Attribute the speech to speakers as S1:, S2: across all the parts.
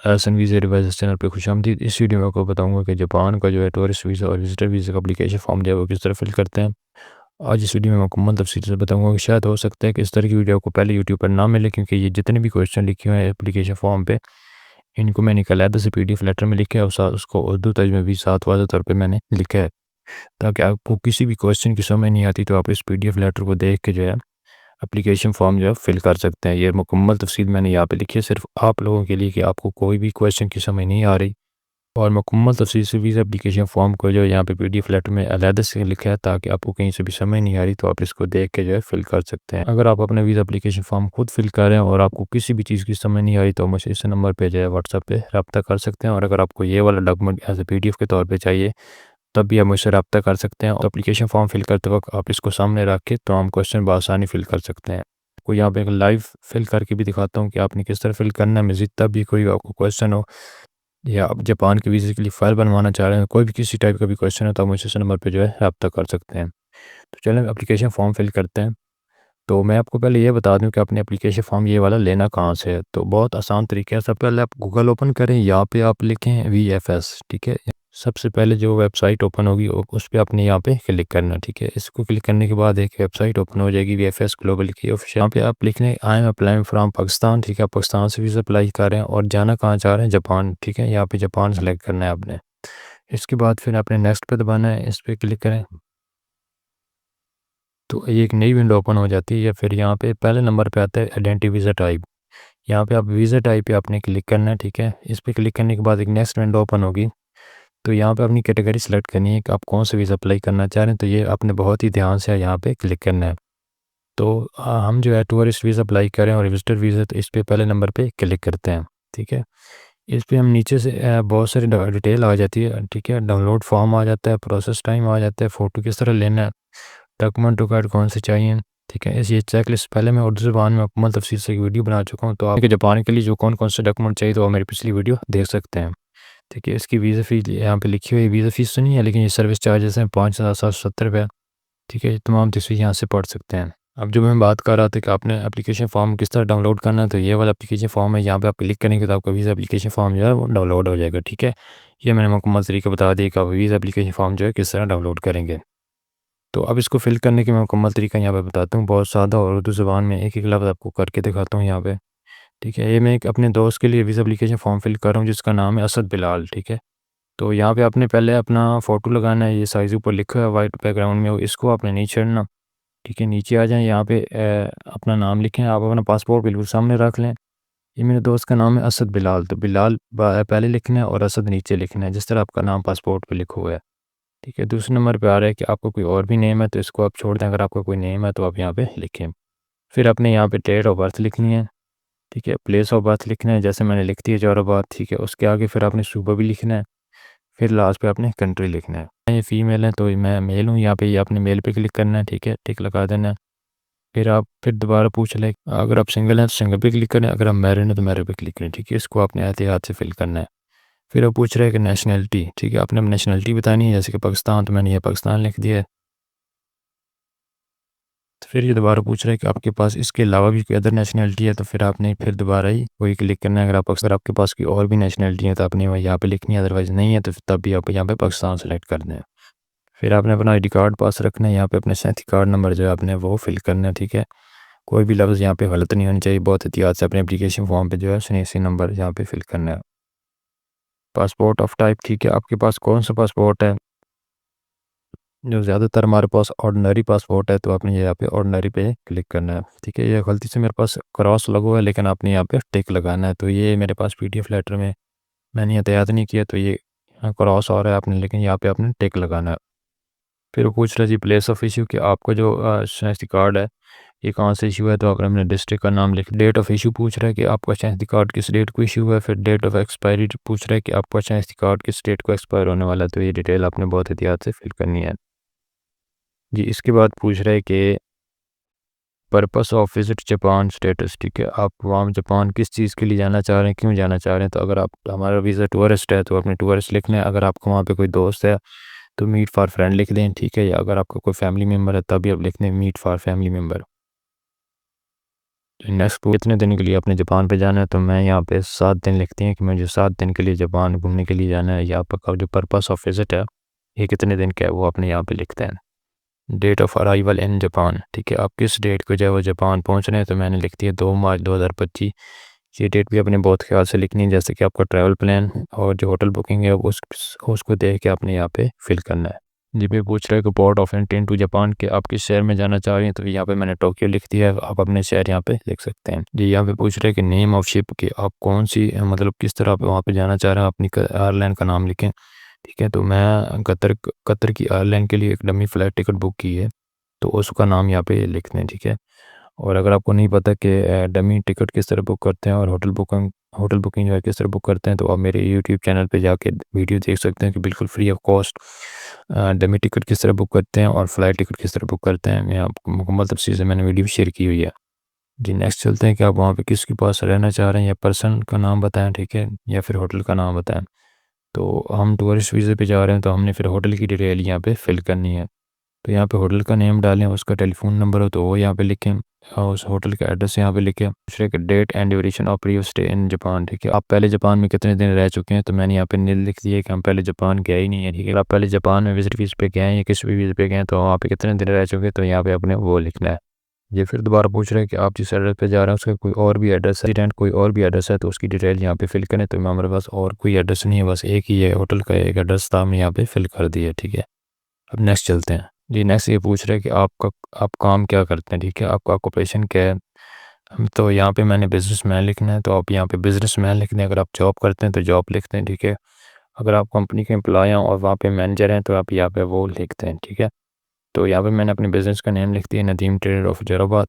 S1: Ehsan visa रिवाइज़र्स channel पे खुशामदीद। इस video में आपको बताऊंगा कि जापान का जो है टूरिस्ट वीज़ा और विजिटर वीज़ा का एप्लीकेशन फॉर्म जो है वो किस तरह फिल करते हैं। आज इस वीडियो में मुकम्मल तफसील से बताऊंगा कि शायद हो सकता है कि इस तरह की वीडियो आपको पहले यूट्यूब पर ना मिले, क्योंकि ये जितने भी क्वेश्चन लिखे हुए हैं एप्लीकेशन फॉर्म पे, इनको मैंने एक अलहदा से PDF लेटर में लिखा है और साथ उसको उर्दू तर्जुमे भी साथ वाज़ह तौर पर मैंने लिखा है, ताकि आपको किसी भी क्वेश्चन की समझ नहीं आती तो आप इस PDF लेटर को देख के जो है एप्लीकेशन फॉर्म जो है फिल कर सकते हैं। ये मुकम्मल तफसील मैंने यहाँ पे लिखी है सिर्फ आप लोगों के लिए कि आपको कोई भी क्वेश्चन की समझ नहीं आ रही, और मुकम्मल तफसील से वीज़ा एप्लीकेशन फॉर्म को जो यहाँ पे PDF लेटर में अलहदा से लिखा है, ताकि आपको कहीं से भी समझ नहीं आ रही तो आप इसको देख के जो है फिल कर सकते हैं। अगर आप अपने वीज़ा एप्लीकेशन फॉर्म खुद फिल कर रहे हैं और आपको किसी भी चीज़ की समझ नहीं आ रही तो मुझे इस नंबर पर जो है व्हाट्सएप पे रब्ता कर सकते हैं, और अगर आपको ये वाला डॉक्यूमेंट एज ए PDF के तौर पर चाहिए तब भी आप मुझसे रब्ता कर सकते हैं। और एप्लीकेशन फॉर्म फिल करते वक्त आप इसको सामने रख के तमाम क्वेश्चन बआसानी फिल कर सकते हैं। को यहाँ पे एक लाइव फिल करके भी दिखाता हूँ कि आपने किस तरह फिल करना है। मज़ीद तब भी कोई आपको क्वेश्चन हो या आप जापान के वीज़े के लिए फ़ाइल बनवाना चाह रहे हैं, कोई भी किसी टाइप का भी क्वेश्चन है तो आप मुझसे इस नंबर पे जो है रब्ता कर सकते हैं। तो चलें एप्लीकेशन फ़ॉर्म फिल करते हैं। तो मैं आपको पहले ये बता दूं कि अपने एप्लीकेशन फ़ॉर्म ये वाला लेना कहाँ से है। तो बहुत आसान तरीका है। सबसे पहले आप गूगल ओपन करें, यहाँ पे आप लिखें VFS, ठीक है। सबसे पहले जो वेबसाइट ओपन होगी उस पर आपने यहाँ पे क्लिक करना, ठीक है। इसको क्लिक करने के बाद एक वेबसाइट ओपन हो जाएगी VFS ग्लोबल की ऑफिशियल। यहाँ पे आप लिखने I am applying from Pakistan, ठीक है। आप पाकिस्तान से वीज़ा अप्लाई कर रहे हैं और जाना कहाँ चाह रहे हैं, जापान, ठीक है। यहाँ पे जापान सेलेक्ट करना है आपने। इसके बाद फिर आपने नेक्स्ट पे दबाना है, इस पर क्लिक करें तो ये एक नई विंडो ओपन हो जाती है। या फिर यहाँ पे पहले नंबर पे आता है आइडेंटिटी वीज़ा टाइप। यहाँ पे आप वीज़ा टाइप पे आपने क्लिक करना है, ठीक है। इस पर क्लिक करने के बाद एक नेक्स्ट विंडो ओपन होगी। तो यहाँ पे अपनी कैटेगरी सेलेक्ट करनी है कि आप कौन सा वीज़ा अप्लाई करना चाह रहे हैं। तो ये आपने बहुत ही ध्यान से यहाँ पे क्लिक करना है। तो हम जो है टूरिस्ट वीज़ा अप्लाई करें और विजिटर वीज़ा, तो इस पर पहले नंबर पर क्लिक करते हैं, ठीक है। इस पर हम नीचे से बहुत सारी डिटेल आ जाती है, ठीक है। डाउनलोड फॉर्म आ जाता है, प्रोसेस टाइम आ जाता है, फ़ोटो किस तरह लेना है, डॉक्यूमेंट रिक्वायर्ड कौन से चाहिए, ठीक है। इस ये चेक लिस्ट पहले मैं उर्दू ज़बान में मुकम्मल तफसील से एक वीडियो बना चुका हूँ। तो आप जापान के लिए जो कौन कौन से डॉक्यूमेंट चाहिए तो आप मेरी पिछली वीडियो देख सकते हैं, ठीक है। इसकी वीज़ा फ़ीस यहाँ पे लिखी हुई है। वीज़ा फ़ीस तो नहीं है, लेकिन ये सर्विस चार्जेस हैं 5,770 रुपये, ठीक है। ये तमाम तस्वीर यहाँ से पढ़ सकते हैं। अब जो मैं बात कर रहा था कि आपने एप्लीकेशन फॉर्म किस तरह डाउनलोड करना है, तो ये वाला एप्लीकेशन फॉर्म है। यहाँ पे आप क्लिक करेंगे तो आपका वीज़ा एप्लीकेशन फॉर्म जो है वो डाउनलोड हो जाएगा, ठीक है। ये मैंने मुकम्मल तरीका बता दिया कि आप वीज़ा एप्लीकेशन फॉर्म जो है किस तरह डाउनलोड करेंगे। तो अब इसको फिल करने की मैं मुकम्मल तरीका यहाँ पे बताता हूँ, बहुत सादा और उर्दू ज़बान में एक एक लफ्ज़ आपको करके दिखाता हूँ यहाँ पे, ठीक है। ये मैं एक अपने दोस्त के लिए वीज़ा एप्लीकेशन फॉर्म फिल कर रहा हूँ जिसका नाम है असद बिलाल, ठीक है। तो यहाँ पे आपने पहले अपना फ़ोटो लगाना है। ये साइज़ ऊपर लिखा है वाइट बैकग्राउंड में, इसको आपने नहीं छेड़ना, ठीक है। नीचे आ जाएँ, यहाँ पे अपना नाम लिखें। आप अपना पासपोर्ट बिल्कुल सामने रख लें। ये मेरे दोस्त का नाम है असद बिलाल, तो बिलाल पहले लिखना है और असद नीचे लिखना है, जिस तरह आपका नाम पासपोर्ट पे लिखा हुआ है, ठीक है। दूसरे नंबर पे आ रहा है कि आपको कोई और भी नेम है, तो इसको आप छोड़ दें। अगर आपका कोई नेम है तो आप यहाँ पे लिखें। फिर आपने यहाँ पे डेट ऑफ बर्थ लिखनी है, ठीक है। प्लेस ऑफ बर्थ लिखना है, जैसे मैंने लिख दिया जोराबाद, ठीक है। उसके आगे फिर आपने सूबा भी लिखना है। फिर लास्ट पे आपने कंट्री लिखना है। ये फ़ीमेल है तो मैं मेल हूँ, यहाँ पे ये आपने मेल पे क्लिक करना है, ठीक है। टिक लगा देना है। फिर दोबारा पूछ ले, अगर आप सिंगल हैं तो सिंगल पे क्लिक करें, अगर आप मैरिड हैं तो मैरिड पे क्लिक करें, ठीक है। इसको आपने एहतियात से फिल करना है। फिर वो पूछ रहा है कि नेशनलिटी, ठीक है। आपने नेशनलिटी बतानी है, जैसे कि पाकिस्तान, तो मैंने ये पाकिस्तान लिख दिया है। तो फिर ये दोबारा पूछ रहा है कि आपके पास इसके अलावा भी कोई अदर नेशनलिटी है, तो फिर आपने फिर दोबारा ही वही क्लिक करना है। अगर आपके पास कोई और भी नेशनलिटी है तो आपने वही यहाँ पे लिखनी है, अदरवाइज़ नहीं है तो तब भी आप यहाँ पे पाकिस्तान सेलेक्ट कर दें। फिर आपने अपना ID कार्ड पास रखना है। यहाँ पे अपने शनाख्ती कार्ड नंबर जो है आपने वो फिल करना है, ठीक है। कोई भी लफ्ज़ यहाँ पे गलत नहीं होनी चाहिए। बहुत एहतियात से अपने एप्लीकेशन फॉर्म पे जो है शनाख्ती नंबर यहाँ पे फिल करना है। पासपोर्ट ऑफ टाइप, ठीक है। आपके पास कौन सा पासपोर्ट है, जो ज़्यादातर हमारे पास ऑर्डिनरी पासपोर्ट है, तो आपने यहाँ पे ऑर्डिनरी पे क्लिक करना है, ठीक है। ये गलती से मेरे पास क्रॉस लगा हुआ है, लेकिन आपने यहाँ पे टिक लगाना है। तो ये मेरे पास PDF लेटर में मैंने एहतियात नहीं किया, तो ये क्रॉस आ रहा है आपने, लेकिन यहाँ पे आपने टिक लगाना है। फिर वो पूछ रहा है जी प्लेस ऑफ इशू, कि आपका जो शनाख्ती कार्ड है ये कहाँ से इशू है, तो आपने अपने डिस्ट्रिक्ट का नाम लिख। डेट ऑफ इशू पूछ रहा है कि आपका शनाख्ती कार्ड किस डेट को इशू हुआ है। फिर डेट ऑफ एक्सपायरी पूछ रहा है कि आपका शनाख्ती कार्ड किस डेट को एक्सपायर होने वाला है। तो ये डिटेल आपने बहुत एहतियात से फिल करनी है जी। इसके बाद पूछ रहा है कि purpose of visit Japan status, ठीक है। आप वहाँ जापान किस चीज़ के लिए जाना चाह रहे हैं, क्यों जाना चाह रहे हैं। तो अगर आप हमारा वीज़ा टूरिस्ट है तो आपने टूरिस्ट लिखना है। अगर आपको वहाँ पे कोई दोस्त है तो मीट फॉर फ्रेंड लिख दें, ठीक है। या अगर आपका कोई फैमिली मेम्बर है तभी आप लिख दें meet for family member. Next कितने दिन के लिए अपने जापान पे जाना है, तो मैं यहाँ पे 7 दिन लिखती हैं कि मुझे 7 दिन के लिए जापान घूमने के लिए जाना है। यहाँ पर जो पर्पस ऑफ विज़िट है ये कितने दिन का है वो अपने यहाँ पे लिखते हैं। Date of arrival in Japan, ठीक है, आप किस डेट को जो है वो जापान पहुँच रहे हैं, तो मैंने लिख दिया 2 मार्च 2025। ये डेट भी अपने बहुत ख्याल से लिखनी है, जैसे कि आपका ट्रैवल प्लान और जो होटल बुकिंग है उसको देख के आपने यहाँ पे फिल करना है। जी भी पूछ रहे हैं कि port of entry to Japan के आप किस शहर में जाना चाह रहे हैं, तो यहाँ पे मैंने टोक्यो लिख दिया है, आप अपने शहर यहाँ पे लिख सकते हैं। जी यहाँ पे पूछ रहे हैं कि नेम ऑफ शिप की आप कौन सी मतलब किस तरह आप वहाँ पे जाना चाह रहे हैं, अपनी एयरलाइन का नाम लिखें। ठीक है, तो मैं कतर की एयरलाइन के लिए एक डमी फ़्लाइट टिकट बुक की है, तो उसका नाम यहाँ पे लिख दें। ठीक है, और अगर आपको नहीं पता कि डमी टिकट किस तरह बुक करते हैं और होटल बुकिंग जो है किस तरह बुक करते हैं, तो आप मेरे यूट्यूब चैनल पे जाके वीडियो देख सकते हैं कि बिल्कुल free of cost dummy ticket किस तरह बुक करते हैं और फ़्लाइट टिकट किस तरह बुक करते हैं। मैं आपको मुकम्मल तफसील से मैंने वीडियो शेयर की हुई है। जी नेक्स्ट चलते हैं कि आप वहाँ पे किसके पास रहना चाह रहे हैं, या पर्सन का नाम बताएं, ठीक है, या फिर होटल का नाम बताएं। तो हम टूरिस्ट वीज़े पे जा रहे हैं, तो हमने फिर होटल की डिटेल यहाँ पे फिल करनी है। तो यहाँ पे होटल का नेम डालें, उसका टेलीफोन नंबर हो तो वो यहाँ पे लिखें, और उस होटल का एड्रेस यहाँ पे लिखें। दूसरे का date and duration of previous stay in Japan, ठीक है, आप पहले जापान में कितने दिन रह चुके हैं, तो मैंने यहाँ पे नील लिख दिया है कि हम पहले जापान गए ही नहीं है। ठीक है, आप पहले जापान में विजिट वीज़ पे गए हैं या किसी भी वीज़ पे गए हैं, तो वहाँ पे कितने दिन रह चुके हैं, तो यहाँ पे अपने वो लिखना है। ये फिर दोबारा पूछ रहे हैं कि आप जिस एड्रेस पे जा रहे हैं उसका कोई और भी एड्रेस है, रेजिडेंट कोई और भी एड्रेस है, तो उसकी डिटेल यहाँ पे फिल करें। तो हमारे पास और कोई एड्रेस नहीं है, बस एक ही है, होटल का एक एड्रेस था, हमने यहाँ पे फिल कर दिया। ठीक है, अब नेक्स्ट चलते हैं। जी नेक्स्ट ये पूछ रहे हैं कि आप काम क्या करते हैं, ठीक है, आपका ऑक्यूपेशन क्या है। तो यहाँ पे मैंने बिजनेसमैन लिखना है, तो आप यहाँ पे बिजनेसमैन लिख दें। अगर आप जॉब करते हैं तो जॉब लिखते हैं। ठीक है, अगर आप कंपनी के एम्प्लॉय हैं और वहाँ पे मैनेजर हैं, तो आप यहाँ पे वो लिखते हैं। ठीक है, तो यहाँ पे मैंने अपने बिज़नेस का नेम लिख दिया, नदीम ट्रेडर ऑफ जराबाद।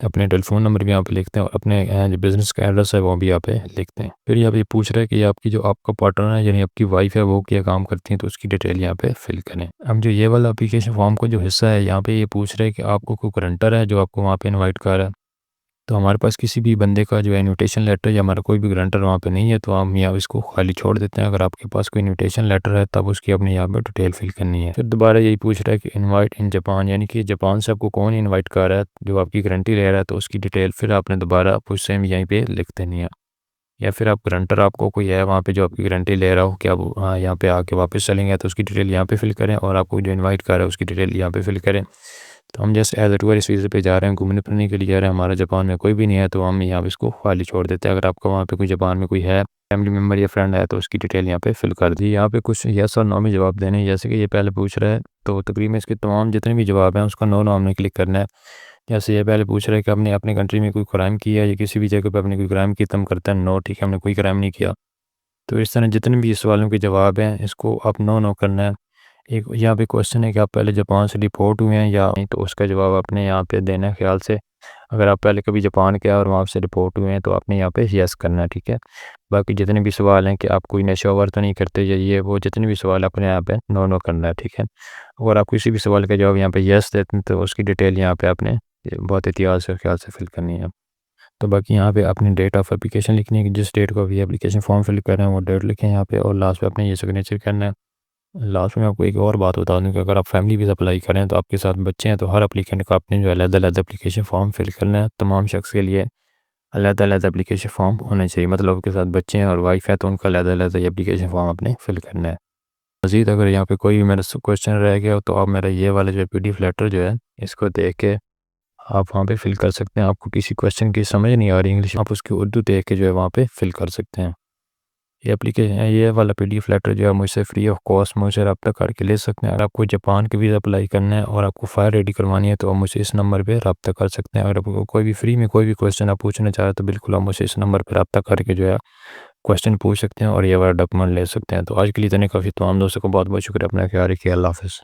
S1: अपने टेलीफोन नंबर भी यहाँ पे लिखते हैं और अपने जो बिज़नेस का एड्रेस है वो भी यहाँ पे लिखते हैं। फिर यहाँ पे पूछ रहा है कि आपकी जो आपका पार्टनर है यानी आपकी वाइफ है वो क्या काम करती हैं, तो उसकी डिटेल यहाँ पे फिल करें। अब जो ये वाला एप्लीकेशन फॉर्म का जो हिस्सा है, यहाँ पे ये पूछ रहा है कि आपको कोई गारंटर है जो आपको वहाँ पे इनवाइट कर रहा है। तो हमारे पास किसी भी बंदे का जो है इनविटेशन लेटर या हमारा कोई भी गारंटर वहाँ पे नहीं है, तो हम यहाँ इसको खाली छोड़ देते हैं। अगर आपके पास कोई इनविटेशन लेटर है तब उसकी अपने यहाँ पे डिटेल फिल करनी है। फिर दोबारा यही पूछ रहा है कि इनवाइट इन जापान, यानी कि जापान से आपको कौन इनवाइट कर रहा है, जो आपकी गारंटी ले रहा है, तो उसकी डिटेल फिर आपने दोबारा कुछ सेम यहीं पे लिख देनी है। या फिर आप गारंटर आपको कोई है वहाँ पे जो आपकी गारंटी ले रहा हो कि आप हाँ यहाँ पे आके वापस चलेंगे, तो उसकी डिटेल यहाँ पे फिल करें, और आपको जो इनवाइट कर रहा है उसकी डिटेल यहाँ पे फिल करें। तो हम जैसे एज ए टूरिस्ट वीज़े पे जा रहे हैं, घूमने फिरने के लिए जा रहे हैं, हमारा जापान में कोई भी नहीं है, तो हम यहाँ पे इसको खाली छोड़ देते हैं। अगर आपका वहाँ पे कोई जापान में कोई है फैमिली मेम्बर या फ्रेंड है, तो उसकी डिटेल यहाँ पे फिल कर दी। यहाँ पे कुछ यस और नो में जवाब देने हैं, जैसे कि ये पहले पूछ रहा है, तो तकरीबन इसके तमाम जितने भी जवाब हैं उसका नो हमने क्लिक करना है। जैसे ये पहले पूछ रहा है कि आपने अपनी कंट्री में कोई क्राइम किया या किसी भी जगह पे आपने कोई क्राइम किया, तो हम करते हैं नो। ठीक है, हमने कोई क्राइम नहीं किया। तो इस तरह जितने भी सवालों के जवाब हैं इसको आप नो करना है। एक यहाँ पे क्वेश्चन है कि आप पहले जापान से डिपोर्ट हुए हैं या नहीं, तो उसका जवाब आपने यहाँ पे देना है ख्याल से। अगर आप पहले कभी जापान गए और वहाँ से डिपोर्ट हुए हैं, तो आपने यहाँ पे यस करना है। ठीक है, बाकी जितने भी सवाल हैं कि आप कोई नशा वगैरह तो नहीं करते या ये वो, जितने भी सवाल अपने यहाँ पे नो करना है। ठीक है, अगर आप किसी भी सवाल का जवाब यहाँ पे यस देते हैं, तो उसकी डिटेल यहाँ पे आपने बहुत एहतियात से ख्याल से फिल करनी है। तो बाकी यहाँ पे अपनी डेट ऑफ एप्लीकेशन लिखनी है कि जिस डेट को अभी एप्लीकेशन फॉर्म फिल कर रहे हैं वो डेट लिखें यहाँ पे, और लास्ट पे अपने ये सिग्नेचर करना है। लास्ट में आपको एक और बात बता दूँ कि अगर आप फैमिली वीज़ा अप्लाई करें तो आपके साथ बच्चे हैं, तो हर एप्लीकेंट का आपने जो अलग-अलग एप्लीकेशन फॉर्म फिल करना है। तमाम शख्स के लिए अलग-अलग एप्लीकेशन फॉर्म होने चाहिए, मतलब आपके साथ बच्चे हैं और वाइफ है तो उनका अलग-अलग एप्लीकेशन फॉर्म आपने फिल करना है। मज़ीद अगर यहाँ पे कोई भी मेरा क्वेश्चन रह गया हो, तो आप मेरा ये वाला जो PDF लेटर जो है इसको देख के आप वहाँ पे फिल कर सकते हैं। आपको किसी क्वेश्चन की समझ नहीं आ रही इंग्लिश, आप उसकी उर्दू देख के जो है वहाँ पे फिल कर सकते हैं। ये एप्लीकेशन ये वाला PDF लेटर जो है मुझसे फ्री ऑफ कॉस्ट मुझसे रब्ता करके ले सकते हैं। अगर आपको जापान के वीज़ा अप्लाई करना है और आपको फ़ाइल रेडी करवानी है, तो आप मुझसे इस नंबर पे रब्ता कर सकते हैं। अगर आपको कोई भी फ्री में कोई भी क्वेश्चन आप पूछना चाहें, तो बिल्कुल आप मुझसे इस नंबर पर रब्ता करके जो है क्वेश्चन पूछ सकते हैं और ये वाला डॉक्यूमेंट ले सकते हैं। तो आज के लिए इतने काफ़ी, तमाम दोस्तों को बहुत बहुत शुक्रिया, अपना ख्याल रखिए, अल्लाह हाफ़िज़।